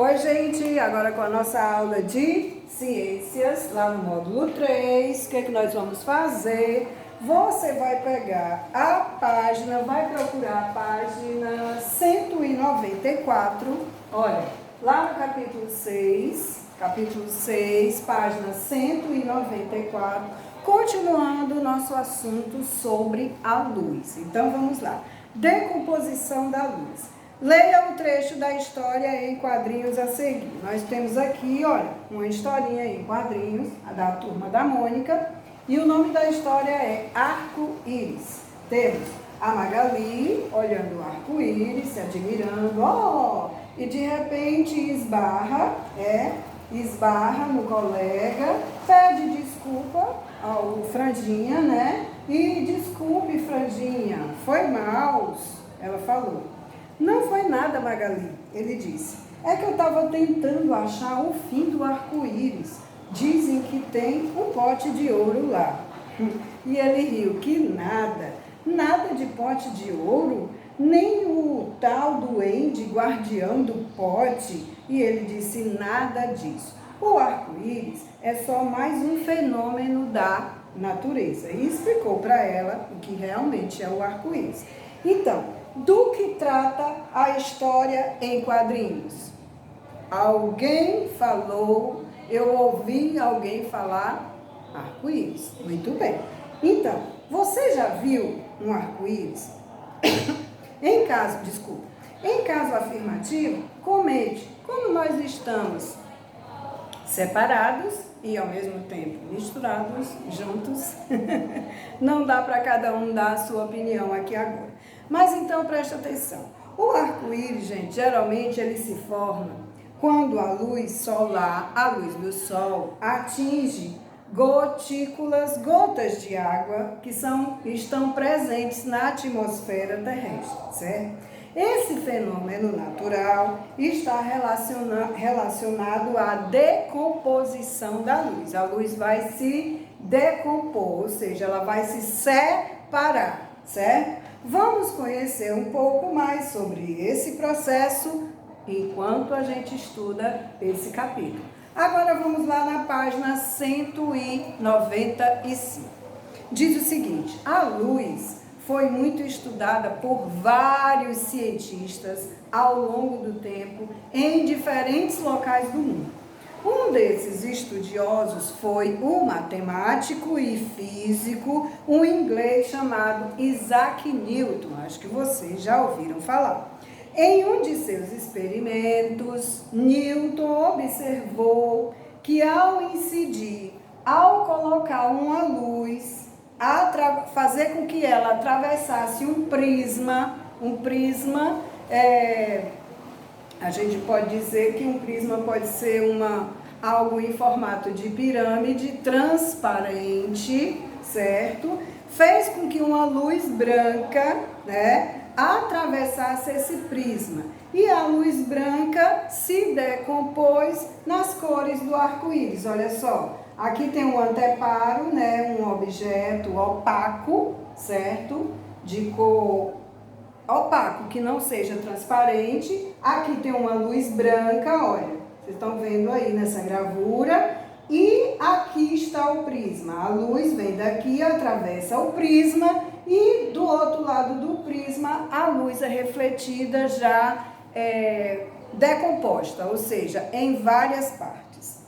Oi, gente, agora com a nossa aula de ciências, lá no módulo 3, o que nós vamos fazer? Você vai pegar a página, vai procurar a página 194, olha, lá no capítulo 6, página 194, continuando o nosso assunto sobre a luz. Então, vamos lá. Decomposição da luz. Leia o trecho da história em quadrinhos a seguir. Nós temos aqui, olha, uma historinha em quadrinhos, a da Turma da Mônica, e o nome da história é Arco-Íris. Temos a Magali olhando o arco-íris, se admirando, e de repente esbarra no colega, pede desculpa ao Franjinha, né? E desculpe, Franjinha, foi mal, ela falou. Não foi nada, Magali, ele disse. É que eu estava tentando achar o fim do arco-íris. Dizem que tem um pote de ouro lá. E ele riu, que nada. Nada de pote de ouro, nem o tal duende guardião do pote. E ele disse, nada disso. O arco-íris é só mais um fenômeno da natureza. E explicou para ela o que realmente é o arco-íris. Então, do que trata a história em quadrinhos? Alguém falou, eu ouvi alguém falar arco-íris. Muito bem. Então, você já viu um arco-íris? Em caso afirmativo, comente. Como nós estamos separados e ao mesmo tempo misturados, juntos, não dá para cada um dar a sua opinião aqui agora. Mas então preste atenção. O arco-íris, gente, geralmente ele se forma quando a luz solar, a luz do sol, atinge gotas de água que estão presentes na atmosfera terrestre, certo? Esse fenômeno natural está relacionado à decomposição da luz. A luz vai se decompor, ou seja, ela vai se separar, certo? Vamos conhecer um pouco mais sobre esse processo enquanto a gente estuda esse capítulo. Agora vamos lá na página 195. Diz o seguinte, a luz foi muito estudada por vários cientistas ao longo do tempo em diferentes locais do mundo. Um desses estudiosos foi um matemático e físico, um inglês chamado Isaac Newton, acho que vocês já ouviram falar. Em um de seus experimentos, Newton observou que ao colocar uma luz, fazer com que ela atravessasse um prisma, a gente pode dizer que um prisma pode ser algo em formato de pirâmide transparente, certo? Fez com que uma luz branca, né, atravessasse esse prisma. E a luz branca se decompôs nas cores do arco-íris. Olha só, aqui tem um anteparo, né, um objeto opaco, certo? De cor opaco, que não seja transparente. Aqui tem uma luz branca, olha, vocês estão vendo aí nessa gravura, e aqui está o prisma. A luz vem daqui, atravessa o prisma, e do outro lado do prisma, a luz é refletida já decomposta, ou seja, em várias partes.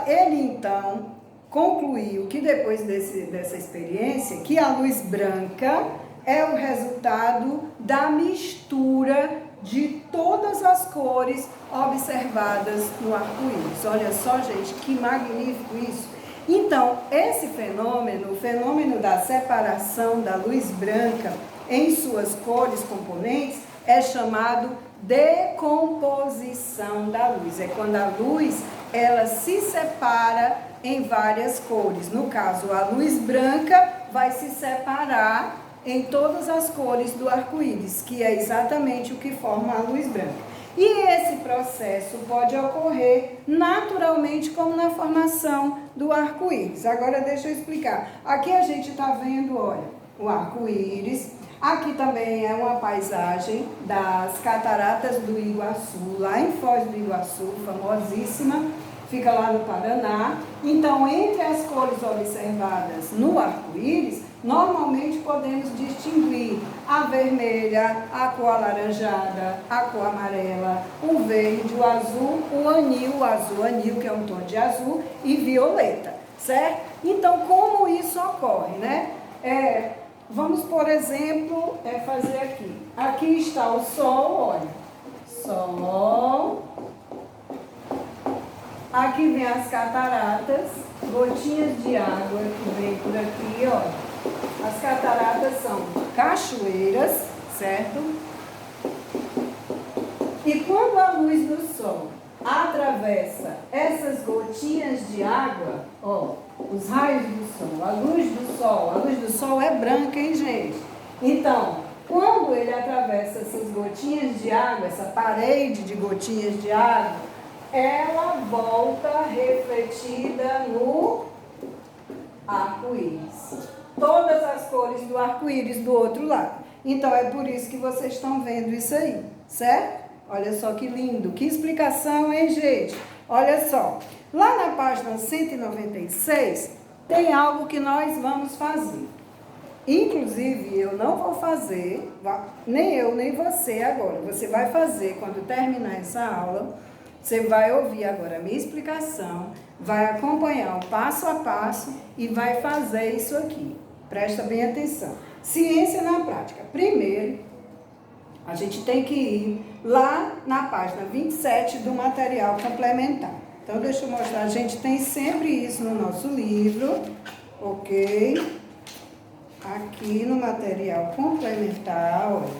Ele então concluiu que depois dessa experiência, que a luz branca é o resultado da mistura de todas as cores observadas no arco-íris. Olha só, gente, que magnífico isso. Então, esse fenômeno, o fenômeno da separação da luz branca em suas cores componentes, é chamado decomposição da luz. É quando a luz, ela se separa em várias cores. No caso, a luz branca vai se separar em todas as cores do arco-íris, que é exatamente o que forma a luz branca. E esse processo pode ocorrer naturalmente, como na formação do arco-íris. Agora deixa eu explicar. Aqui a gente está vendo, olha, o arco-íris. Aqui também é uma paisagem das Cataratas do Iguaçu, lá em Foz do Iguaçu, famosíssima, fica lá no Paraná. Então, entre as cores observadas no arco-íris, normalmente podemos distinguir a vermelha, a cor alaranjada, a cor amarela, o verde, o azul, o azul anil, que é um tom de azul, e violeta, certo? Então, como isso ocorre, né? Vamos, por exemplo, fazer aqui. Aqui está o Sol, olha. Sol. Aqui vem as cataratas, gotinhas de água que vem por aqui, olha. As cataratas são cachoeiras, certo? E quando a luz do Sol atravessa essas gotinhas de água, ó, os raios do Sol, a luz do Sol é branca, hein, gente? Então, quando ele atravessa essas gotinhas de água, essa parede de gotinhas de água, ela volta refletida no arco-íris. Todas as cores do arco-íris do outro lado. Então, é por isso que vocês estão vendo isso aí, certo? Olha só que lindo, que explicação, hein, gente? Olha só, lá na página 196, tem algo que nós vamos fazer. Inclusive, eu não vou fazer, nem eu, nem você agora. Você vai fazer quando terminar essa aula. Você vai ouvir agora a minha explicação, vai acompanhar o passo a passo e vai fazer isso aqui. Presta bem atenção. Ciência na prática. Primeiro, a gente tem que ir lá na página 27 do material complementar. Então, deixa eu mostrar. A gente tem sempre isso no nosso livro, ok? Aqui no material complementar, olha.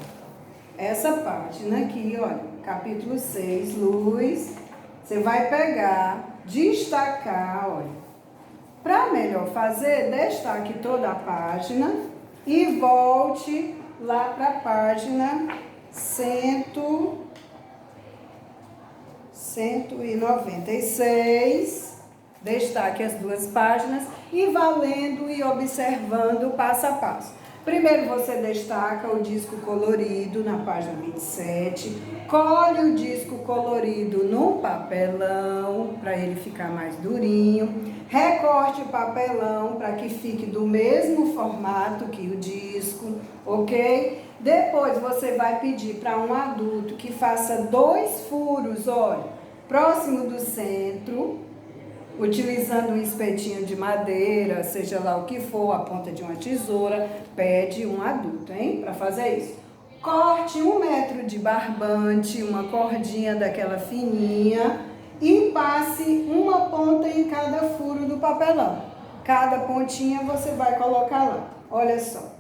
Essa página aqui, olha, capítulo 6, luz. Você vai pegar, destacar, olha. Para melhor fazer, destaque toda a página e volte lá para a página 196, destaque as duas páginas e vá lendo e observando passo a passo. Primeiro você destaca o disco colorido na página 27, colhe o disco colorido no papelão para ele ficar mais durinho, recorte o papelão para que fique do mesmo formato que o disco, ok? Depois você vai pedir para um adulto que faça 2 furos, olha, próximo do centro, utilizando um espetinho de madeira, seja lá o que for, a ponta de uma tesoura, pede um adulto, hein, para fazer isso. Corte 1 metro de barbante, uma cordinha daquela fininha e passe uma ponta em cada furo do papelão. Cada pontinha você vai colocar lá. Olha só.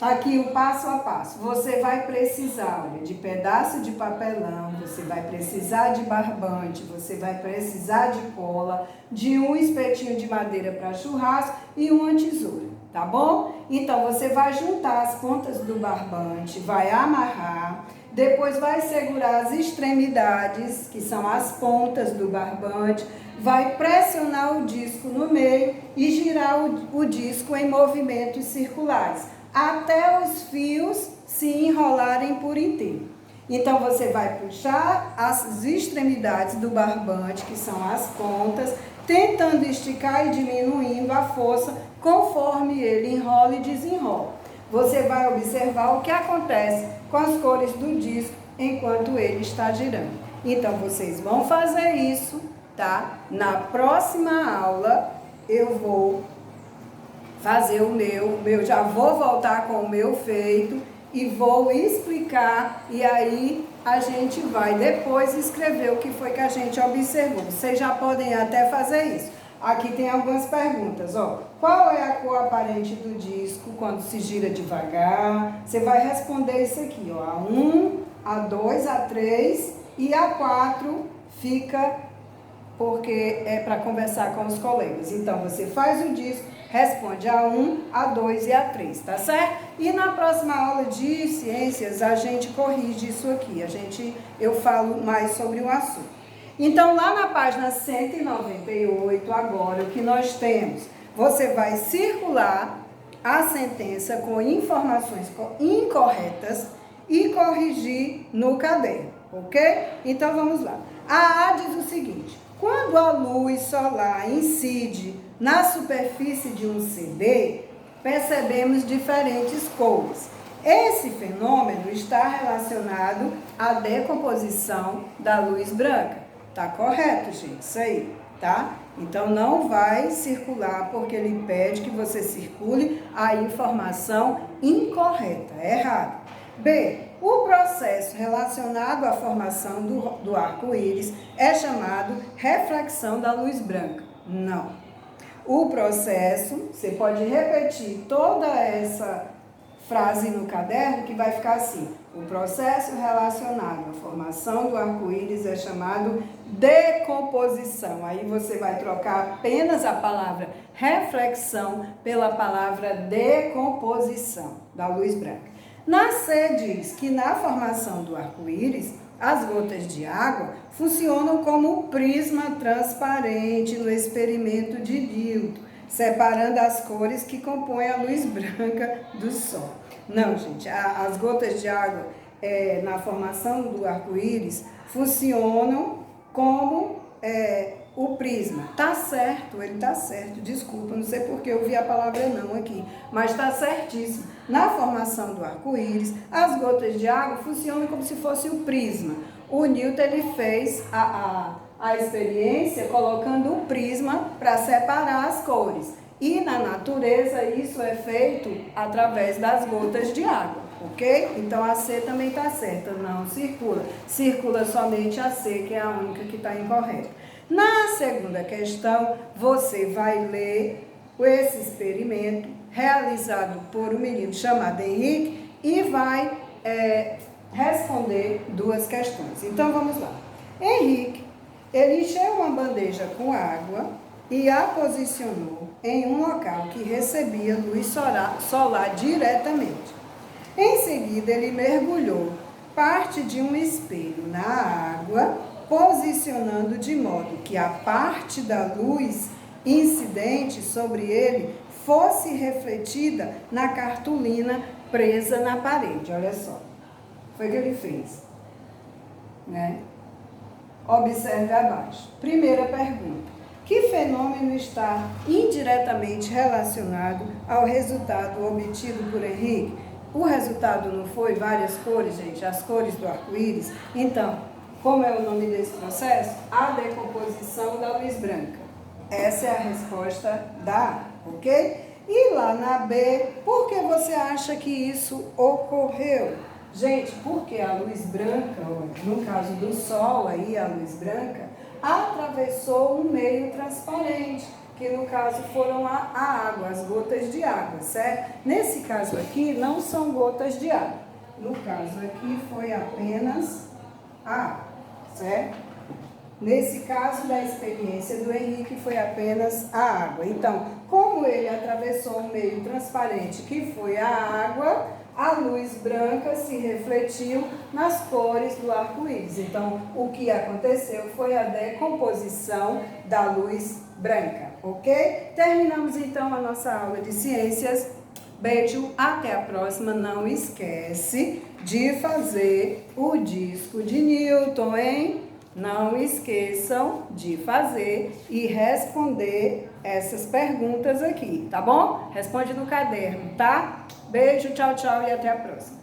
Aqui o passo a passo. Você vai precisar, olha, de pedaço de papelão, você vai precisar de barbante, você vai precisar de cola, de um espetinho de madeira para churrasco e uma tesoura, tá bom? Então, você vai juntar as pontas do barbante, vai amarrar, depois vai segurar as extremidades, que são as pontas do barbante, vai pressionar o disco no meio e girar o disco em movimentos circulares, até os fios se enrolarem por inteiro. Então, você vai puxar as extremidades do barbante, que são as pontas, tentando esticar e diminuindo a força conforme ele enrola e desenrola. Você vai observar o que acontece com as cores do disco enquanto ele está girando. Então, vocês vão fazer isso, tá? Na próxima aula, eu vou fazer o meu, já vou voltar com o meu feito e vou explicar, e aí a gente vai depois escrever o que foi que a gente observou. Vocês já podem até fazer isso. Aqui tem algumas perguntas, ó. Qual é a cor aparente do disco quando se gira devagar? Você vai responder isso aqui, ó. A 1, a 2, a 3 e a 4 fica porque é para conversar com os colegas. Então, você faz o disco, responde a 1, a 2 e a 3, tá certo? E na próxima aula de ciências, a gente corrige isso aqui. Eu falo mais sobre o assunto. Então, lá na página 198, agora, o que nós temos? Você vai circular a sentença com informações incorretas e corrigir no caderno, ok? Então vamos lá. A A diz o seguinte: quando a luz solar incide na superfície de um CD, percebemos diferentes cores. Esse fenômeno está relacionado à decomposição da luz branca. Tá correto, gente? Isso aí, tá? Então não vai circular porque ele pede que você circule a informação incorreta, é errado. B. O processo relacionado à formação do arco-íris é chamado reflexão da luz branca. Não. O processo, você pode repetir toda essa frase no caderno que vai ficar assim: o processo relacionado à formação do arco-íris é chamado decomposição. Aí você vai trocar apenas a palavra reflexão pela palavra decomposição da luz branca. Na C diz que na formação do arco-íris, as gotas de água funcionam como prisma transparente no experimento de Newton, separando as cores que compõem a luz branca do Sol. Não, gente, as gotas de água na formação do arco-íris funcionam como o prisma. Tá certo, ele tá certo, desculpa, não sei porque eu vi a palavra não aqui, mas tá certíssimo. Na formação do arco-íris, as gotas de água funcionam como se fosse o prisma. O Newton, ele fez a experiência colocando um prisma para separar as cores. E na natureza isso é feito através das gotas de água, ok? Então a C também está certa, não circula. Circula somente a C, que é a única que está incorreta. Na segunda questão, você vai ler esse experimento realizado por um menino chamado Henrique e vai responder duas questões. Então vamos lá. Henrique, ele encheu uma bandeja com água e a posicionou em um local que recebia luz solar diretamente. Em seguida, ele mergulhou parte de um espelho na água, posicionando de modo que a parte da luz incidente sobre ele fosse refletida na cartolina presa na parede. Olha só, foi o que ele fez, né? Observe abaixo. Primeira pergunta: que fenômeno está indiretamente relacionado ao resultado obtido por Henrique? O resultado não foi várias cores, gente, as cores do arco-íris? Então, como é o nome desse processo? A decomposição da luz branca. Essa é a resposta da A, ok? E lá na B, por que você acha que isso ocorreu? Gente, porque a luz branca, no caso do Sol aí, a luz branca, atravessou um meio transparente, que no caso foram a água, as gotas de água, certo? Nesse caso aqui, não são gotas de água. No caso aqui, foi apenas a água, certo? Nesse caso da experiência do Henrique, foi apenas a água. Então, como ele atravessou um meio transparente, que foi a água, a luz branca se refletiu nas cores do arco-íris. Então, o que aconteceu foi a decomposição da luz branca, ok? Terminamos então a nossa aula de ciências. Beijo, até a próxima. Não esquece de fazer o disco de Newton, hein? Não esqueçam de fazer e responder essas perguntas aqui, tá bom? Responde no caderno, tá? Beijo, tchau, tchau e até a próxima.